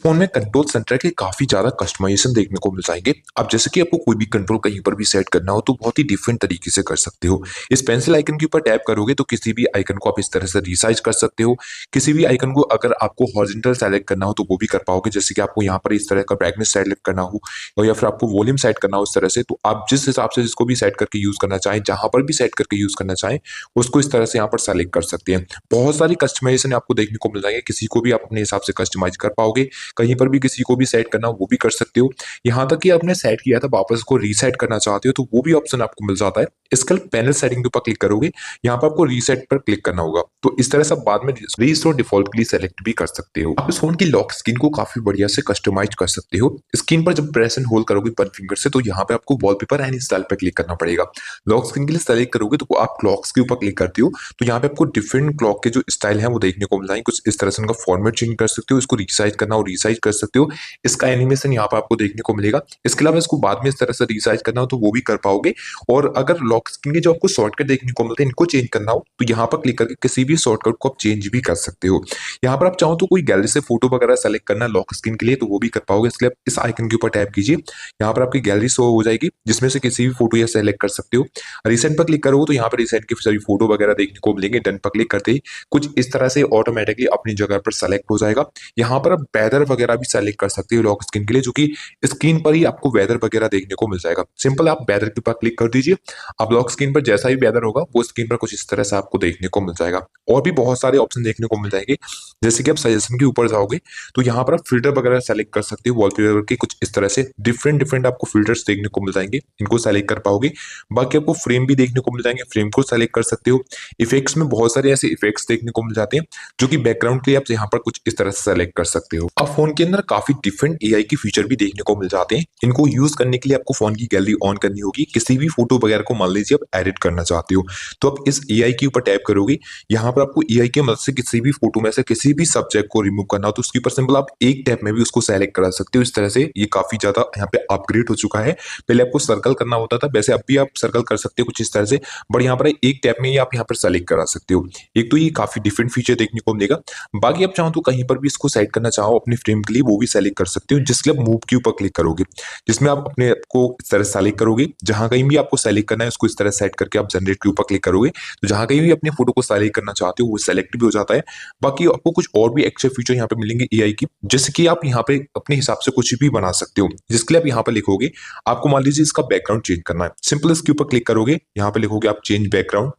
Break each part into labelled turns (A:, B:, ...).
A: Phone में control centre के काफ़ी ज़्यादा कस्टमाइज़ेशन देखने को मिल जाएँगे। अब जैसे कि आपको कोई भी कंट्रोल कहीं पर भी सेट करना हो तो बहुत ही डिफरेंट तरीके से कर सकते हो। इस पेंसिल आइकन के ऊपर टैप करोगे तो किसी भी आइकन को आप इस तरह से रिसाइज़ कर सकते हो। किसी भी आइकन को अगर आपको हॉरिज़ॉन्टल सेलेक्ट करना हो तो वो भी कर पाओगे। जैसे कि आपको यहाँ पर इस तरह का ब्राइटनेस सेलेक्ट करना हो और या फिर आपको वॉल्यूम सेट करना हो इस तरह से, तो आप जिस हिसाब से जिसको भी सेट करके यूज़ करना चाहें, जहाँ पर भी सेट करके यूज़ करना चाहें, उसको इस तरह से यहाँ पर सेलेक्ट कर सकते हैं। बहुत सारी कस्टमाइज़ेशन आपको देखने को मिल जाएँगे, किसी को भी आप अपने हिसाब से कस्टमाइज़ कर पाओगे। कहीं पर भी किसी को भी सेट करना हो वो भी कर सकते हो। यहाँ तक कि आपने सेट किया था वापस उसको रीसेट करना चाहते हो तो वो भी ऑप्शन आपको मिल जाता है। इसके लिए पैनल सेटिंग के ऊपर क्लिक करोगे, यहाँ पर आपको रीसेट पर क्लिक करना होगा। तो इस तरह से आप बाद में रीस्टोर डिफ़ॉल्ट के लिए सेलेक्ट भी कर सकते हो। आप इस फ़ोन की लॉक स्क्रीन को काफ़ी बढ़िया से कस्टमाइज़ कर सकते हो। स्क्रीन पर जब प्रेस एंड होल्ड करोगे वन फिंगर से तो यहाँ पे आपको वॉलपेपर एंड स्टाइल पे क्लिक करना पड़ेगा। लॉक स्क्रीन के लिए सेलेक्ट करोगे तो आप क्लॉक्स के ऊपर क्लिक करते हो, तो यहाँ पे आपको डिफरेंट क्लॉक के जो स्टाइल है वो देखने को मिल जाएंगे। कुछ इस तरह से उनका फॉर्मेट चेंज कर सकते हो, इसको रिसाइज करना हो रिसाइज कर सकते हो। इसका एनिमेशन यहाँ पे आपको देखने को मिलेगा। इसके अलावा इसको बाद में इस तरह से रिसाइज करना हो तो वो भी कर पाओगे। और अगर लॉक स्क्रीन के जो आपको शॉर्टकट देखने को मिलते हैं इनको चेंज करना हो तो यहाँ पर क्लिक करके किसी भी शॉर्टकट को आप चेंज भी कर सकते हो। यहाँ पर आप चाहो तो कोई गैलरी से फोटो वगैरह सेलेक्ट करना लॉक स्क्रीन के लिए तो वो भी कर पाओगे। इसलिए आप इस आइकन के ऊपर टैप कीजिए, यहाँ पर आपकी गैलरी शो हो जाएगी जिसमें से किसी भी फोटो या सेलेक्ट कर सकते हो। रिसेंट पर क्लिक करोगे तो यहाँ पर रिसेंट की सभी फोटो वगैरह देखने को मिलेंगे। डन पर क्लिक करते ही कुछ इस तरह से ऑटोमेटिकली अपनी जगह पर सेलेक्ट हो जाएगा। यहाँ पर आप वेदर वगैरह भी सेलेक्ट कर सकते हो लॉक स्क्रीन के लिए, जो कि स्क्रीन पर ही आपको वेदर वगैरह देखने को मिल जाएगा। सिंपल आप वेदर के ऊपर क्लिक कर दीजिए, अब लॉक स्क्रीन पर जैसा ही वेदर होगा वो स्क्रीन पर कुछ इस तरह से आपको देखने को मिल जाएगा। और भी बहुत सारे ऑप्शन देखने को मिल जाएंगे। जैसे कि आप सजेशन के ऊपर जाओगे तो यहाँ पर आप फिल्टर वगैरह सेलेक्ट कर सकते हो। वॉलपेपर के कुछ इस तरह से डिफरेंट डिफरेंट आपको फिल्टर्स देखने को मिल जाएंगे, इनको सेलेक्ट कर पाओगे। बाकी आपको फ्रेम भी देखने को मिल जाएंगे, फ्रेम को सेलेक्ट कर सकते हो। इफेक्ट्स में बहुत सारे ऐसे इफेक्ट्स देखने को मिल जाते हैं जो कि बैकग्राउंड के लिए आप यहाँ पर कुछ इस तरह से सेलेक्ट कर सकते हो। अब फोन के अंदर काफी डिफरेंट एआई की फीचर भी देखने को मिल जाते हैं। इनको यूज करने के लिए आपको फोन की गैलरी ऑन करनी होगी। किसी भी फोटो वगैरह को मान लीजिए आप एडिट करना चाहते हो तो आप इस एआई के ऊपर टैप करोगे। यहाँ पर आपको एआई की मदद से किसी भी फोटो में से किसी भी सब्जेक्ट को रिमूव करना हो तो उसके ऊपर सिंपल आप एक टैप में भी उसको सेलेक्ट करा सकते हो। इस तरह से ये काफी ज्यादा यहाँ पे अपग्रेड हो चुका है। पहले आपको सर्कल करना होता था, वैसे अब भी आप सर्कल कर सकते हो कुछ इस तरह से, बट यहाँ पर एक टैप में ही आप यहाँ पर सेलेक्ट करा सकते हो। एक तो ये काफी डिफरेंट फीचर देखने को मिलेगा। बाकी आप चाहो तो कहीं पर भी इसको सेट करना चाहो अपनी फ्रेम के लिए वो भी सेलेक्ट कर सकते हो, जिसके लिए आप मूव के ऊपर क्लिक करोगे, जिसमें आप अपने को इस तरह सेलेक्ट करोगे। जहां कहीं भी आपको सेलेक्ट करना है उसको इस तरह सेट करके आप जनरेट के ऊपर क्लिक करोगे तो जहां कहीं भी अपने फोटो को सेलेक्ट करना चाहते हो वो सेलेक्ट भी हो जाता है। बाकी आपको कुछ और भी एक्स्ट्रा फीचर यहाँ पे मिलेंगे एआई की, जैसे कि आप यहाँ पे अपने हिसाब से कुछ भी बना सकते हो। जिसके लिए आप यहाँ पे लिखोगे, आपको मान लीजिए इसका बैकग्राउंड चेंज करना है, सिंपल इसके ऊपर क्लिक करोगे, यहाँ पे लिखोगे आप चेंज बैकग्राउंड,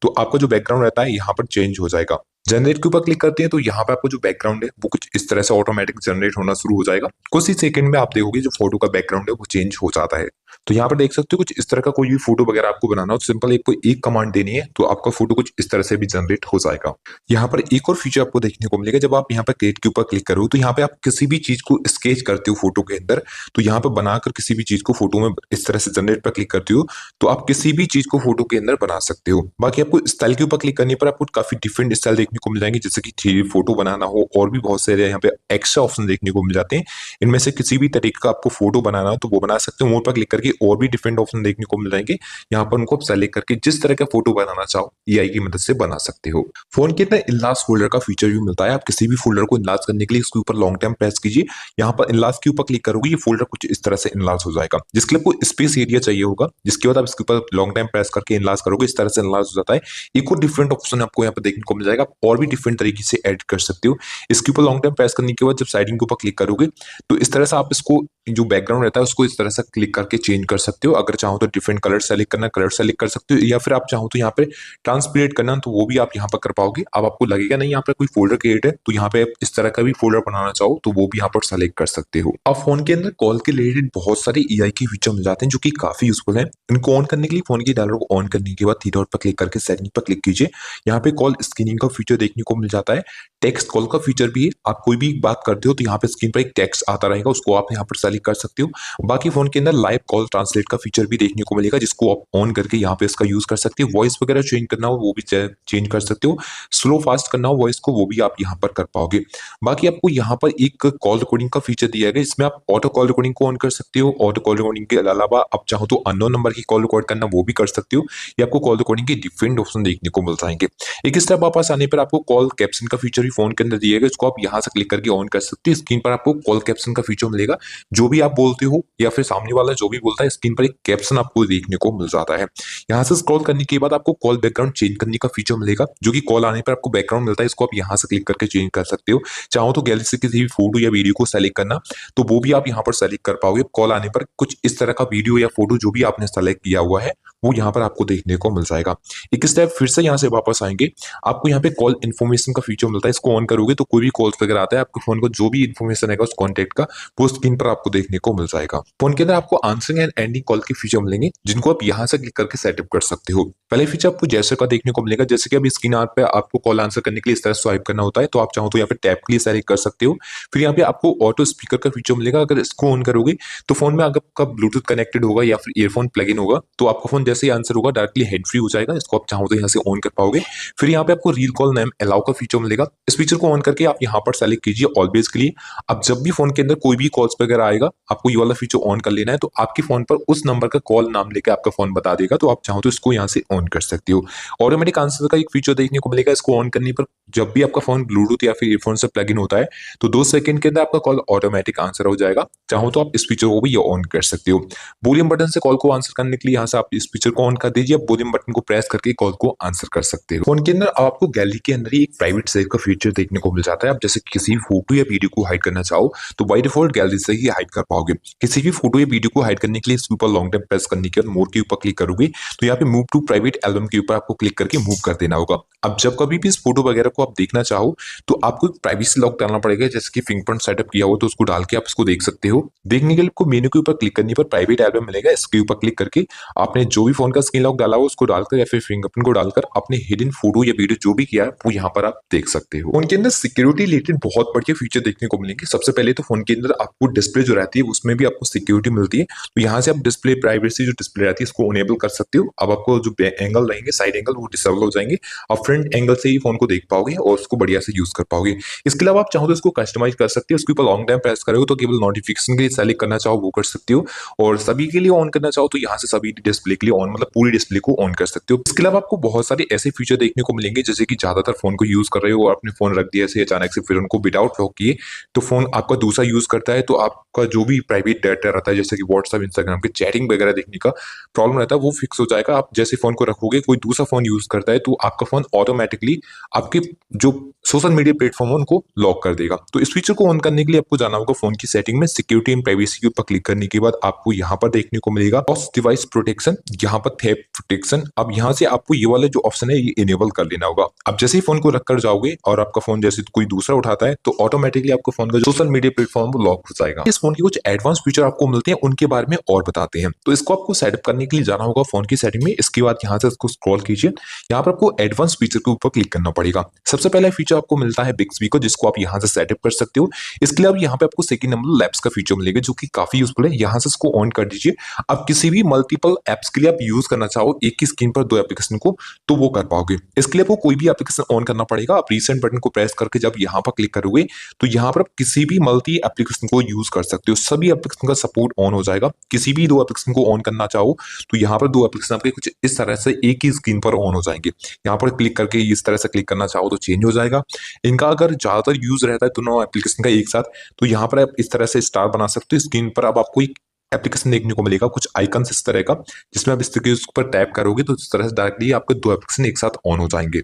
A: तो आपका जो बैकग्राउंड रहता है यहाँ पर चेंज हो जाएगा। जनरेट के ऊपर क्लिक करते हैं तो यहाँ पे आपको जो बैकग्राउंड है वो कुछ इस तरह से ऑटोमेटिक जनरेट होना शुरू हो जाएगा। कुछ ही सेकंड में आप देखोगे जो फोटो का बैकग्राउंड है वो चेंज हो जाता है। तो यहाँ पर देख सकते हो कुछ इस तरह का कोई भी फोटो वगैरह आपको बनाना हो तो सिंपल एक कमांड देनी है तो आपका फोटो कुछ इस तरह से भी जनरेट हो जाएगा। यहाँ पर एक और फीचर आपको देखने को मिलेगा, जब आप यहाँ पर क्रिएट के ऊपर क्लिक करो तो यहाँ पे आप किसी भी चीज को स्केच करते हो फोटो के अंदर, तो यहाँ पर बनाकर किसी भी चीज को फोटो में इस तरह से जनरेट पर क्लिक करते हो तो आप किसी भी चीज को फोटो के अंदर बना सकते हो। बाकी आपको स्टाइल के ऊपर क्लिक करने पर आपको काफी डिफरेंट स्टाइल देखने को मिल जाएंगे, जैसे कि 3D फोटो बनाना हो और भी बहुत सारे यहाँ पे एक्स्ट्रा ऑप्शन देखने को मिल जाते हैं। इनमें से किसी भी तरीके का आपको फोटो बनाना हो तो वो बना सकते हो। मोर पर क्लिक करके और भी डिफरेंट ऑप्शन देखने को मिल जाएंगे, यहाँ पर उनको आप सेलेक्ट करके जिस तरह का फोटो बनाना चाहो एआई की मदद से बना सकते हो। फोन के अंदर इनलार्ज फोल्डर का फीचर भी मिलता है। आप किसी भी फोल्डर को इनलार्ज करने के लिए इसके ऊपर लॉन्ग टाइम प्रेस कीजिए, यहाँ पर इनलार्ज के ऊपर क्लिक करोगे ये फोल्डर कुछ इस तरह से इनलार्ज हो जाएगा। जिसके लिए आपको स्पेस एरिया चाहिए होगा, जिसके बाद आप इसके ऊपर लॉन्ग टाइम प्रेस करके इनलार्ज करोगे इस तरह से इनलार्ज हो जाता है। एक और डिफरेंट ऑप्शन आपको यहाँ पर देखने को मिल जाएगा, आप और भी डिफरेंट तरीके से एड कर सकते हो। इसके ऊपर लॉन्ग टाइम प्रेस करने के बाद जब साइडिंग के ऊपर क्लिक करोगे तो इस तरह से आप इसको जो बैकग्राउंड रहता है उसको इस तरह से क्लिक करके चेंज कर सकते हो। अगर चाहो तो डिफरेंट कलर सेलेक्ट करना कलर सेलेक्ट कर सकते हो, या फिर आप चाहो तो यहाँ पे ट्रांसपेरेंट करना तो वो भी आप यहाँ पर कर पाओगे। अब आपको लगेगा नहीं यहाँ पे कोई फोल्डर क्रिएट है तो यहाँ पे इस तरह का भी फोल्डर बनाना चाहो तो वो भी यहाँ पर सेलेक्ट कर सकते हो। अब फोन के अंदर कॉल के रिलेटेड बहुत सारे एआई की फीचर मिल जाते हैं जो कि काफी यूजफुल है। इनको ऑन करने के लिए फोन की डायलॉग को ऑन करने के बाद थ्री डॉट पर क्लिक करके सेटिंग पर क्लिक कीजिए। यहाँ पे कॉल स्क्रीनिंग का फीचर देखने को मिल जाता है। टेक्स्ट कॉल का फीचर भी है, आप कोई भी बात करते हो तो यहाँ पे स्क्रीन पर एक टेक्स्ट आता रहेगा, उसको आप यहाँ पर सेलेक्ट सेलेक्ट कर सकते हो। बाकी फोन के अंदर लाइव कॉल ट्रांसलेट का फीचर भी देखने को मिलेगा, जिसको आप ऑन करके यहाँ पे इसका यूज कर सकते हो। वॉइस वगैरह चेंज करना हो वो भी चेंज कर सकते हो, स्लो फास्ट करना हो वॉइस को वो भी आप यहाँ पर कर पाओगे। बाकी आपको यहाँ पर एक कॉल रिकॉर्डिंग का फीचर दिया गया, इसमें आप ऑटो कॉल रिकॉर्डिंग को ऑन कर सकते हो। ऑटो कॉल रिकॉर्डिंग के अलावा आप चाहो तो अननोन नंबर की कॉल रिकॉर्ड करना वो भी कर सकते हो। ये आपको कॉल रिकॉर्डिंग के डिफरेंट ऑप्शन देखने को मिल जाएंगे। एक स्टेप वापस आने पर आपको कॉल कैप्शन का फीचर भी फोन के अंदर दिया गया, इसको आप यहाँ से क्लिक करके ऑन कर सकते हो। स्क्रीन पर आपको कॉल कैप्शन का फीचर मिलेगा, जो भी आप बोलते हो या फिर सामने वाला जो भी बोलता है स्क्रीन पर एक कैप्शन आपको देखने को मिल जाता है। यहाँ से स्क्रॉल करने के बाद आपको कॉल बैकग्राउंड चेंज करने का फीचर मिलेगा, जो कि कॉल आने पर आपको बैकग्राउंड मिलता है, इसको आप यहाँ से क्लिक करके चेंज कर सकते हो। चाहो तो गैलरी से किसी भी फोटो या वीडियो को सेलेक्ट करना तो वो भी आप यहाँ पर सेलेक्ट कर पाओगे। कॉल आने पर कुछ इस तरह का वीडियो या फोटो जो भी आपने सेलेक्ट किया हुआ है वो यहाँ पर आपको देखने को मिल जाएगा। एक स्टेप फिर से यहाँ से वापस आएंगे, आपको यहाँ पे कॉल इन्फॉर्मेशन का फीचर मिलता है, इसको ऑन करोगे तो कोई भी कॉल्स वगैरह आता है आपके फोन को जो भी इन्फॉर्मेशन है उस कॉन्टेक्ट का वो स्क्रीन पर आपको देखने को मिल जाएगा। फोन के अंदर आपको आंसरिंग एंड एंडिंग कॉल के फीचर मिलेंगे, जिनको आप यहाँ से क्लिक करके सेटअप कर सकते हो। पहले फीचर आपको जैसे का देखने को मिलेगा, जैसे कि अब स्क्रीन पे आपको कॉल आंसर करने के लिए इस तरह स्वाइप करना होता है, तो आप चाहो तो यहाँ पे टैप के लिए सेलेक्ट कर सकते हो। फिर यहाँ पे आपको ऑटो स्पीकर का फीचर मिलेगा, अगर इसको ऑन करोगे तो फोन में अगर आपका ब्लूटूथ कनेक्टेड होगा या फिर ईयरफोन प्लग इन होगा तो आपका फोन जैसे ही आंसर होगा डायरेक्टली हेड फ्री हो जाएगा, इसको आप चाहो तो यहाँ से ऑन कर पाओगे। फिर यहाँ पे आपको रील कॉल नेम अलाउ का फीचर मिलेगा, इस फीचर को ऑन करके आप यहाँ पर सेलेक्ट कीजिए ऑलवेज के लिए। अब जब भी फोन के अंदर कोई भी कॉल्स वगैरह आएगा आपको ये वाला फीचर ऑन कर लेना है, तो आपके फोन पर उस नंबर का कॉल नाम लेकर आपका फोन बता देगा, तो आप चाहो तो इसको यहाँ से ऑन कर सकते हो। ऑटोमेटिक आंसर का एक फीचर देखने को मिलेगा, इसको ऑन करने पर जब भी आपका फोन ब्लूटूथ या फिर ईयरफोन से प्लग इन होता है तो 2 सेकंड के अंदर आपका कॉल ऑटोमेटिक आंसर हो जाएगा। चाहो तो आप इस फीचर को भी ऑन कर सकते हो। वॉल्यूम बटन से कॉल को आंसर करने के लिए यहाँ से आप इस फीचर को ऑन कर दीजिए, आप वॉल्यूम बटन को प्रेस करके कॉल को आंसर कर सकते हो। फोन के अंदर आपको गैलरी के अंदर ही एक प्राइवेट सेव का फीचर देखने को मिल जाता है। आप जैसे किसी भी फोटो या वीडियो को हाइड करना चाहो तो बाय डिफॉल्ट गैलरी से ही हाइड कर पाओगे। किसी भी फोटो या वीडियो को हाइड करने के लिए इसके ऊपर लॉन्ग टाइम प्रेस करने के बाद मोर के ऊपर क्लिक करोगे तो यहाँ पे मूव टू प्राइवेट एल्बम के ऊपर आपको क्लिक करके मूव कर देना होगा। अब जब कभी भी इस फोटो वगैरह को आप देखना चाहो तो आपको प्राइवेसी लॉक डालना पड़ेगा, जैसे कि फिंगरप्रिंट सेटअप किया हो तो उसको डाल के आप इसको देख सकते हो। देखने के लिए आपको मेनू के ऊपर क्लिक करने पर प्राइवेट एल्बम मिलेगा, इसके ऊपर क्लिक करके आपने जो भी फोन का स्क्रीन लॉक डाला हो उसको डालकर या फिर फिंगरप्रिंट को डालकर अपने हिडन फोटो या वीडियो जो भी किया है वो यहाँ पर आप देख सकते हो। फोन के अंदर सिक्योरिटी रिलेटेड बहुत बढ़िया फीचर देखने को मिलेंगे। सबसे पहले तो फोन के अंदर आपको डिस्प्ले जो रहती है उसमें भी आपको सिक्योरिटी मिलती है, तो यहाँ से आप डिस्प्ले प्राइवेसी जो डिस्प्ले रहती है इसको इनेबल कर सकते हो। अब आपको जो एंगल रहेंगे साइड एंगल वो डिसेबल हो जाएंगे, आप फ्रंट एंगल से ही फोन को देख पाओगे और उसको बढ़िया से यूज कर पाओगे। इसके अलावा आप चाहो तो इसको कस्टमाइज कर सकते हो, उसके ऊपर लॉन्ग टाइम प्रेस करोगे तो केवल नोटिफिकेशन के लिए सेलेक्ट करना चाहो वो कर सकते हो, और सभी के लिए ऑन करना चाहो तो यहाँ से सभी डिस्प्ले के लिए ऑन मतलब पूरी डिस्प्ले को ऑन कर सकते हो। इसके अलावा आपको बहुत सारे ऐसे फीचर देखने को मिलेंगे, जैसे कि ज्यादातर फोन को यूज कर रहे हो और अपने फोन रख दिया ऐसे अचानक से फिर उनको विदाउट लॉक किए तो फोन आपका दूसरा यूज करता है, तो आपका जो भी प्राइवेट डाटा रहता है जैसे कि व्हाट्सएप इंस्टाग्राम के चैटिंग वगैरह देखने का प्रॉब्लम रहता है वो फिक्स हो जाएगा। आप जैसे फोन को रखोगे कोई दूसरा फोन यूज करता है तो आपका फोन ऑटोमेटिकली आपके जो सोशल मीडिया प्लेटफॉर्म है उनको लॉक कर देगा। तो इस फीचर को ऑन करने के लिए आपको जाना होगा फोन की सेटिंग में, सिक्योरिटी एंड प्राइवेसी के ऊपर क्लिक करने के बाद आपको यहाँ पर देखने को मिलेगा क्रॉस डिवाइस प्रोटेक्शन, यहाँ पर थेफ्ट प्रोटेक्शन। अब यहाँ से आपको ये वाला जो ऑप्शन है ये इनेबल कर लेना होगा। अब जैसे ही फोन को रखकर जाओगे और आपका फोन जैसे कोई दूसरा उठाता है तो ऑटोमेटिकली आपका फोन का जो सोशल मीडिया प्लेटफॉर्म वो लॉक हो जाएगा। इस फोन के कुछ एडवांस फीचर आपको मिलते हैं उनके बारे में और बताते हैं। तो इसको आपको सेटअप करने के लिए जाना होगा फोन की सेटिंग में, इसके बाद यहाँ से इसको स्क्रॉल कीजिए, यहाँ पर आपको एडवांस फीचर के ऊपर क्लिक करना पड़ेगा। सबसे पहला फीचर आपको मिलता है बिक्सबी को, जिसको आप यहाँ से सेटअप कर सकते हो। इसके लिए अब यहाँ पे आपको सेकंड नंबर लैप्स का फीचर मिलेगा जो कि काफी यूजफुल है, यहाँ से इसको ऑन कर दीजिए। अब किसी भी मल्टीपल एप्स के लिए आप यूज करना चाहो एक ही स्क्रीन पर दो एप्लीकेशन को तो वो कर पाओगे। इसके लिए आपको कोई भी एप्लीकेशन ऑन करना पड़ेगा। आप रीसेंट बटन को प्रेस करके जब यहाँ पर क्लिक करोगे तो यहाँ पर आप किसी भी मल्टी एप्लीकेशन को यूज कर सकते हो, सभी एप्लीकेशन का सपोर्ट ऑन हो जाएगा। किसी भी दो एप्लीकेशन को ऑन करना चाहो तो यहाँ पर दो एप्लीकेशन आपके कुछ इस तरह से एक ही स्क्रीन पर ऑन हो जाएंगे। यहाँ पर क्लिक करके इस तरह से क्लिक करना चाहो तो चेंज हो जाएगा। इनका अगर ज्यादातर यूज रहता है दोनों एप्लीकेशन का एक साथ तो यहाँ पर आप इस तरह से स्टार बना सकते हो स्क्रीन पर। अब आपको एक एप्लीकेशन देखने को मिलेगा कुछ आइकन्स इस तरह का, जिसमें आप इस तरह के ऊपर टैप करोगे तो इस तरह से डायरेक्टली आपके दो एप्लीकेशन एक साथ ऑन हो जाएंगे।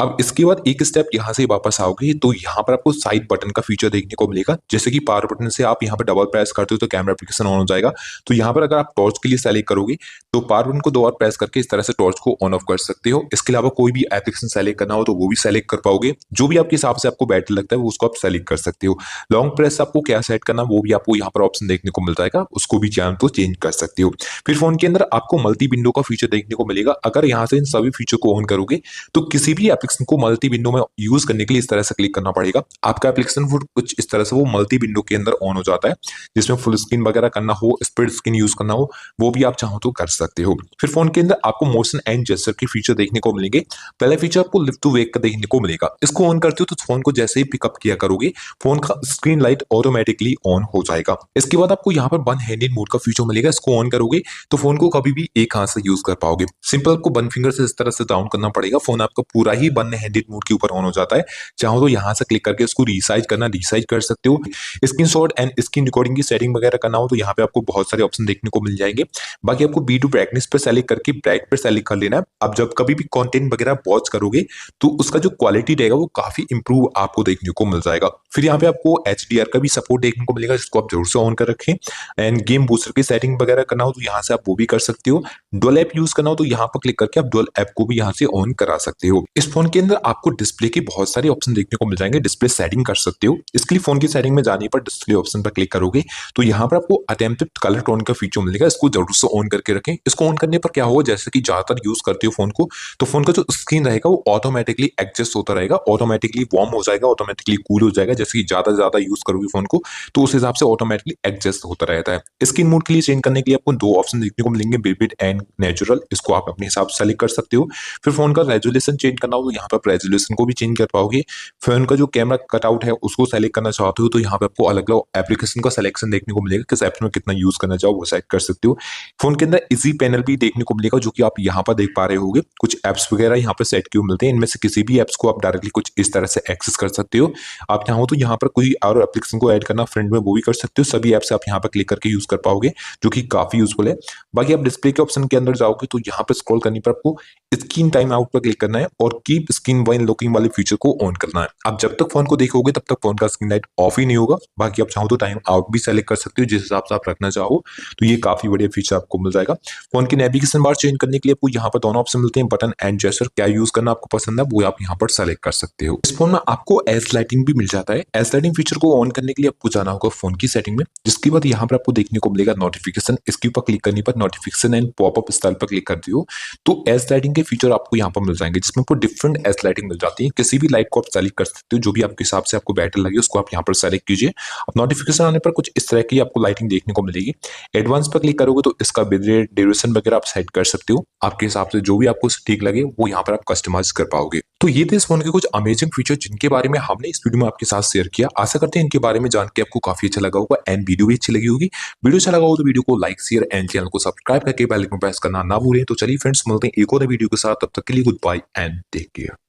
A: अब इसके बाद एक स्टेप यहाँ से वापस आओगे तो यहाँ पर आपको साइड बटन का फीचर देखने को मिलेगा, जैसे कि पावर बटन से आप यहाँ पर डबल प्रेस करते हो तो कैमरा एप्लीकेशन ऑन हो जाएगा। तो यहाँ पर अगर आप टॉर्च के लिए सेलेक्ट करोगे तो पावर बटन को दो बार प्रेस करके इस तरह से टॉर्च को ऑन ऑफ कर सकते हो। इसके अलावा कोई भी एप्लीकेशन सेलेक्ट करना हो तो वो भी सेलेक्ट कर पाओगे, जो भी आपके हिसाब से आपको बेटर लगता है वो उसको आप सेलेक्ट कर सकते हो। लॉन्ग प्रेस आपको क्या सेट करना वो भी आपको यहाँ पर ऑप्शन देखने को मिल जाएगा, उसको भी चाहे तो चेंज कर सकते हो। फिर फोन के अंदर आपको मल्टी विंडो का फीचर देखने को मिलेगा। अगर यहाँ से इन सभी फीचर को ऑन करोगे तो किसी किसी भी एप्लीकेशन को मल्टी विंडो में यूज करने के लिए इस तरह से क्लिक करना पड़ेगा। आपका एप्लीकेशन फिर कुछ इस तरह से वो मल्टी विंडो के अंदर ऑन हो जाता है, जिसमें फुल स्क्रीन वगैरह करना हो, स्प्लिट स्क्रीन यूज करना हो, वो भी आप चाहो तो कर सकते हो। फिर फोन के अंदर आपको मोशन एंड जेस्चर के फीचर देखने को मिलेंगे। पहला फीचर आपको लिफ्ट टू वेक का देखने को मिलेगा। इसको ऑन करते हो तो फोन को जैसे ही पिकअप किया करोगे, फोन का स्क्रीन लाइट ऑटोमेटिकली ऑन हो जाएगा। इसके बाद आपको यहाँ पर वन हैंडेड मोड का फीचर मिलेगा। इसको ऑन करोगे तो फोन को कभी भी एक हाथ से यूज कर पाओगे। सिंपल आपको वन फिंगर से इस तरह से डाउन करना पड़ेगा, फोन आपका पूरा ही वन हैंडेड मोड के ऊपर ऑन हो जाता है। चाहो तो यहाँ से क्लिक करके इसको रिसाइज करना रिसाइज कर सकते हो। स्क्रीनशॉट एंड स्क्रीन रिकॉर्डिंग की सेटिंग वगैरह करना हो तो यहाँ पे आपको बहुत सारे ऑप्शन देखने को मिल जाएंगे। बाकी आपको बी टू ब्राइटनेस पर सेलेक्ट करके ब्राइट पर सेलेक्ट कर लेना है। अब जब कभी भी कंटेंट वगैरह वॉच करोगे तो उसका जो क्वालिटी रहेगा वो काफी इंप्रूव आपको देखने को मिल जाएगा। फिर यहाँ पे आपको HDR का भी सपोर्ट देखने को मिलेगा, जिसको आप जरूर से ऑन कर रखें। एंड गेम बूस्टर की सेटिंग वगैरह करना हो तो यहाँ से आप वो भी कर सकते हो। डुअल ऐप यूज करना हो तो यहाँ पर क्लिक करके आप डुअल ऐप को भी यहाँ से ऑन करा सकते हो। इस फोन के अंदर आपको डिस्प्ले के बहुत सारे ऑप्शन देखने को मिल जाएंगे। डिस्प्ले सेटिंग कर सकते हो। इसके लिए फोन की सेटिंग में जाने पर डिस्प्ले ऑप्शन पर क्लिक करोगे तो यहाँ पर आपको अटेम्प्टेड कलर टोन का फीचर मिलेगा। इसको जरूर से ऑन करके रखें। इसको ऑन करने पर क्या होगा, जैसे कि ज्यादातर यूज करते हो फोन को, तो फोन का जो स्क्रीन रहेगा वो ऑटोमेटिकली एडजस्ट होता रहेगा, ऑटोमेटिकली वार्म हो जाएगा, ऑटोमेटिकली कूल हो जाएगा। जैसे कि ज्यादा यूज करोगे फोन को तो उस हिसाब से ऑटोमेटिकली एडजस्ट होता रहता है। स्क्रीन मोड के लिए चेंज करने के लिए आपको दो ऑप्शन देखने को मिलेंगे, विविड एंड नेचुरल। इसको आप अपने हिसाब से सेलेक्ट कर सकते हो। फिर फोन का रेजोल्यूशन चेंज करना हो तो यहाँ पर आप रेजोल्यूशन को भी चेंज कर पाओगे। फोन का जो कैमरा कटआउट है उसको सेलेक्ट करना चाहते हो तो यहाँ पे आपको अलग अलग एप्लीकेशन का सिलेक्शन देखने को मिलेगा, किस एप्स में कितना यूज करना चाहो वो सेलेक्ट कर सकते हो। फोन के अंदर इजी पैनल भी देखने को मिलेगा, जो कि आप यहाँ पर देख पा रहे होगे। कुछ एप्स वगैरह यहाँ पर सेट किए मिलते हैं। इनमें से किसी भी एप्स को आप डायरेक्टली कुछ इस तरह से एक्सेस कर सकते हो। आप चाहो तो यहाँ पर कोई और एप्लीकेशन को ऐड करना फ्रेंड में वो भी कर सकते हो। सभी एप्स आप यहाँ पर क्लिक करके यूज कर पाओगे, जो कि काफी यूजफुल है। बाकी आप डिस्प्ले के ऑप्शन के अंदर जाओगे तो यहाँ पर स्क्रॉल करने पर आपको स्क्रीन टाइम आउट पर क्लिक करना है और कीप स्क्रीन व्हाइल लॉकिंग वाले फीचर को ऑन करना है। आप जब तक फोन को देखोगे तब तक फोन का स्क्रीन लाइट ऑफ ही नहीं होगा। बाकी आप चाहो तो टाइम आउट भी सेलेक्ट कर सकते हो, जिस हिसाब से आप रखना चाहो। तो ये काफी बढ़िया फीचर आपको मिल जाएगा। फोन की नेविगेशन बार चेंज करने के लिए आपको यहाँ पर दोनों ऑप्शन मिलते हैं, बटन एंड जेस्चर। क्या यूज करना आपको पसंद है वो आप यहाँ पर सेलेक्ट कर सकते हो। इस फोन में आपको एज लाइटिंग भी मिल जाता है। एज लाइटिंग फीचर को ऑन करने के लिए आपको जाना होगा फोन की सेटिंग में, जिसके बाद यहाँ पर आपको देखने को मिलेगा नोटिफिकेशन। इसके ऊपर क्लिक करने पर नोटिफिकेशन एंड पॉपअप स्टाइल पर क्लिक करते हो तो एज लाइटिंग के फीचर आपको यहाँ पर मिल जाएंगे, जिसमें आपको डिफरेंट एज लाइटिंग मिल जाती है। किसी भी लाइट को आप सेलेक्ट कर सकते हो, जो भी आपके हिसाब से आपको बेटर लगे उसको आप यहाँ पर सेलेक्ट कीजिए। अब नोटिफिकेशन आने पर कुछ इस तरह की आपको लाइटिंग देखने को मिलेगी। एडवांस पर क्लिक करोगे तो इसका बिट रेट, ड्यूरेशन वगैरह आप सेट कर सकते हो। आपके हिसाब से जो भी आपको ठीक लगे वो यहाँ पर आप कस्टमाइज कर पाओगे। तो ये थे इस फोन के कुछ अमेजिंग फीचर जिनके बारे में हमने इस वीडियो में आपके साथ शेयर किया। आशा करते हैं इनके बारे में जान के आपको काफी अच्छा लगा होगा एंड वीडियो भी अच्छी लगी होगी। वीडियो अच्छा लगा हो तो वीडियो को लाइक, शेयर एंड चैनल को सब्सक्राइब करके बेल आइकन प्रेस करना ना भूलें। तो चलिए फ्रेंड्स, मिलते हैं एक और वीडियो के साथ। तब तक के लिए goodbye and take care.